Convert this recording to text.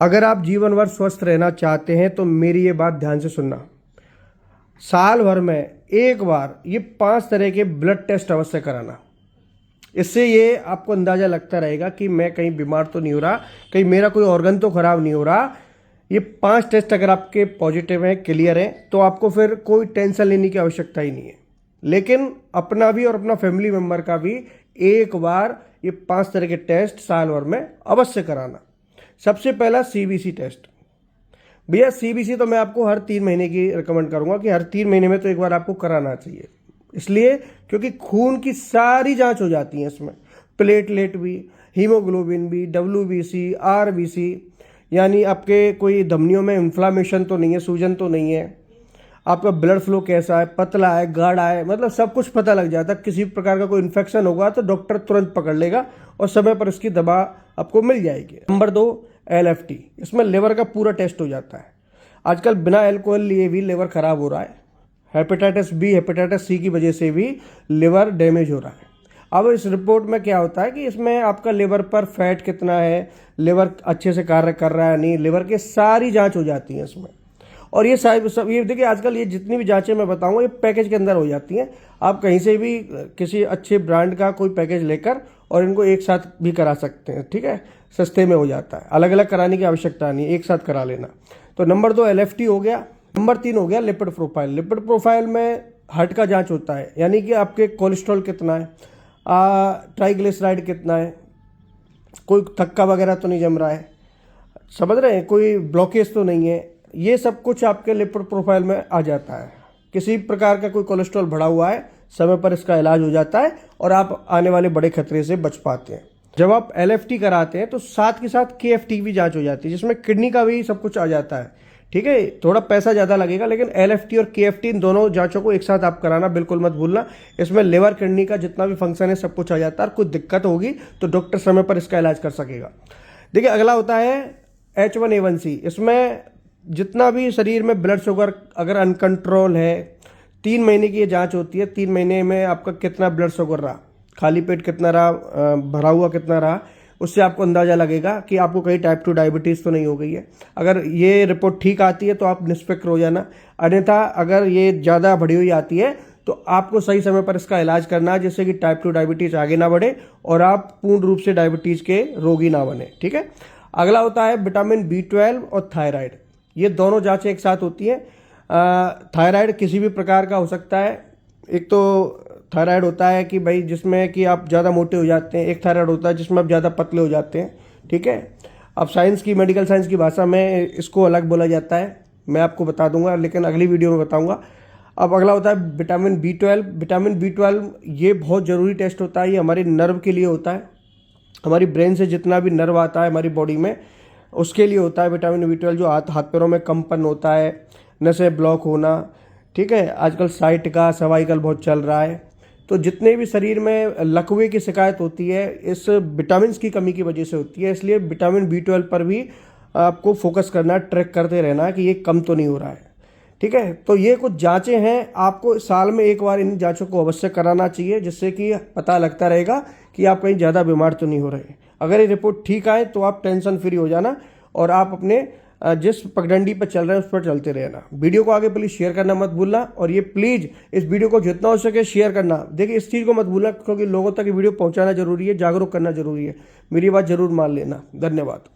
अगर आप जीवन भर स्वस्थ रहना चाहते हैं तो मेरी ये बात ध्यान से सुनना। साल भर में एक बार ये 5 तरह के ब्लड टेस्ट अवश्य कराना। इससे ये आपको अंदाज़ा लगता रहेगा कि मैं कहीं बीमार तो नहीं हो रहा, कहीं मेरा कोई ऑर्गन तो खराब नहीं हो रहा। ये 5 टेस्ट अगर आपके पॉजिटिव हैं, क्लियर हैं, तो आपको फिर कोई टेंशन लेने की आवश्यकता ही नहीं है। लेकिन अपना भी और अपना फैमिली मेम्बर का भी एक बार ये 5 तरह के टेस्ट साल भर में अवश्य कराना। सबसे पहला सीबीसी टेस्ट। भैया सीबीसी तो मैं आपको हर 3 महीने की रिकमेंड करूंगा कि हर 3 महीने में तो एक बार आपको कराना चाहिए। इसलिए क्योंकि खून की सारी जांच हो जाती है इसमें, प्लेटलेट भी, हीमोग्लोबिन भी, डब्ल्यूबीसी, आरबीसी, यानी आपके कोई धमनियों में इन्फ्लामेशन तो नहीं है, सूजन तो नहीं है, आपका ब्लड फ्लो कैसा है, पतला है, गाढ़ा है, मतलब सब कुछ पता लग जाता है। किसी प्रकार का कोई इन्फेक्शन होगा तो डॉक्टर तुरंत पकड़ लेगा और समय पर इसकी दवा आपको मिल जाएगी। Number 2, LFT। इसमें लिवर का पूरा टेस्ट हो जाता है। आजकल बिना अल्कोहल लिए भी लिवर खराब हो रहा है। हेपेटाइटिस बी, हेपेटाइटिस सी की वजह से भी लिवर डैमेज हो रहा है। अब इस रिपोर्ट में क्या होता है कि इसमें आपका लिवर पर फैट कितना है, लिवर अच्छे से कार्य कर रहा है नहीं, लिवर की सारी जांच हो जाती है इसमें। और ये सब ये देखिए, आजकल ये जितनी भी जांचें मैं बताऊंगा ये पैकेज के अंदर हो जाती हैं। आप कहीं से भी किसी अच्छे ब्रांड का कोई पैकेज लेकर और इनको एक साथ भी करा सकते हैं, ठीक है, सस्ते में हो जाता है। अलग अलग कराने की आवश्यकता नहीं, एक साथ करा लेना। तो नंबर 2 LFT हो गया। नंबर 3 हो गया लिपिड प्रोफाइल। लिपिड प्रोफाइल में हार्ट का जांच होता है, यानी कि आपके कोलेस्ट्रॉल कितना है, ट्राइग्लिसराइड कितना है, कोई थक्का वगैरह तो नहीं जम रहा है, समझ रहे हैं, कोई ब्लॉकेज तो नहीं है। ये सब कुछ आपके लिपिड प्रोफाइल में आ जाता है। किसी प्रकार का कोई कोलेस्ट्रॉल बढ़ा हुआ है, समय पर इसका इलाज हो जाता है और आप आने वाले बड़े खतरे से बच पाते हैं। जब आप LFT कराते हैं तो साथ के साथ KFT भी जांच हो जाती है, जिसमें किडनी का भी सब कुछ आ जाता है, ठीक है। थोड़ा पैसा ज़्यादा लगेगा, लेकिन LFT और KFT इन दोनों जांचों को एक साथ आप कराना बिल्कुल मत भूलना। इसमें लिवर, किडनी का जितना भी फंक्शन है सब कुछ आ जाता है। और कोई दिक्कत होगी तो डॉक्टर समय पर इसका इलाज कर सकेगा। देखिए, अगला होता है H1A1C। इसमें जितना भी शरीर में ब्लड शुगर अगर अनकंट्रोल है, 3 महीने की ये जांच होती है। 3 महीने में आपका कितना ब्लड शुगर रहा, खाली पेट कितना रहा, भरा हुआ कितना रहा, उससे आपको अंदाज़ा लगेगा कि आपको कहीं टाइप 2 डायबिटीज़ तो नहीं हो गई है। अगर ये रिपोर्ट ठीक आती है तो आप निष्फिक्र हो जाना, अन्यथा अगर ये ज़्यादा बढ़ी हुई आती है तो आपको सही समय पर इसका इलाज करना है, जिससे कि टाइप 2 डायबिटीज़ आगे ना बढ़े और आप पूर्ण रूप से डायबिटीज़ के रोगी ना बने, ठीक है। अगला होता है विटामिन B12 और थायराइड। ये दोनों जांचें एक साथ होती हैं। थायराइड किसी भी प्रकार का हो सकता है। एक तो थायराइड होता है कि भाई जिसमें कि आप ज़्यादा मोटे हो जाते हैं, एक थायराइड होता है जिसमें आप ज़्यादा पतले हो जाते हैं, ठीक है। अब साइंस की, मेडिकल साइंस की भाषा में इसको अलग बोला जाता है, मैं आपको बता दूंगा, लेकिन अगली वीडियो में बताऊंगा। अब अगला होता है विटामिन B12। विटामिन B12 ये बहुत ज़रूरी टेस्ट होता है। ये हमारे नर्व के लिए होता है। हमारी ब्रेन से जितना भी नर्व आता है हमारी बॉडी में, उसके लिए होता है विटामिन B12। जो हाथ पैरों में कंपन होता है, नसें ब्लॉक होना, ठीक है, आजकल साइट का, सर्वाइकल बहुत चल रहा है, तो जितने भी शरीर में लकवे की शिकायत होती है इस विटामिन की कमी की वजह से होती है। इसलिए विटामिन B12 पर भी आपको फोकस करना, ट्रैक करते रहना कि ये कम तो नहीं हो रहा है, ठीक है। तो ये कुछ जांचें हैं, आपको साल में एक बार इन जांचों को अवश्य कराना चाहिए, जिससे कि पता लगता रहेगा कि आप कहीं ज़्यादा बीमार तो नहीं हो रहे। अगर ये रिपोर्ट ठीक आए तो आप टेंशन फ्री हो जाना और आप अपने जिस पगडंडी पर चल रहे हैं उस पर चलते रहना। वीडियो को आगे प्लीज़ शेयर करना मत भूलना, और ये प्लीज़ इस वीडियो को जितना हो सके शेयर करना। देखिए, इस चीज़ को मत भूलना, क्योंकि लोगों तक ये वीडियो पहुंचाना जरूरी है, जागरूक करना जरूरी है। मेरी बात जरूर मान लेना। धन्यवाद।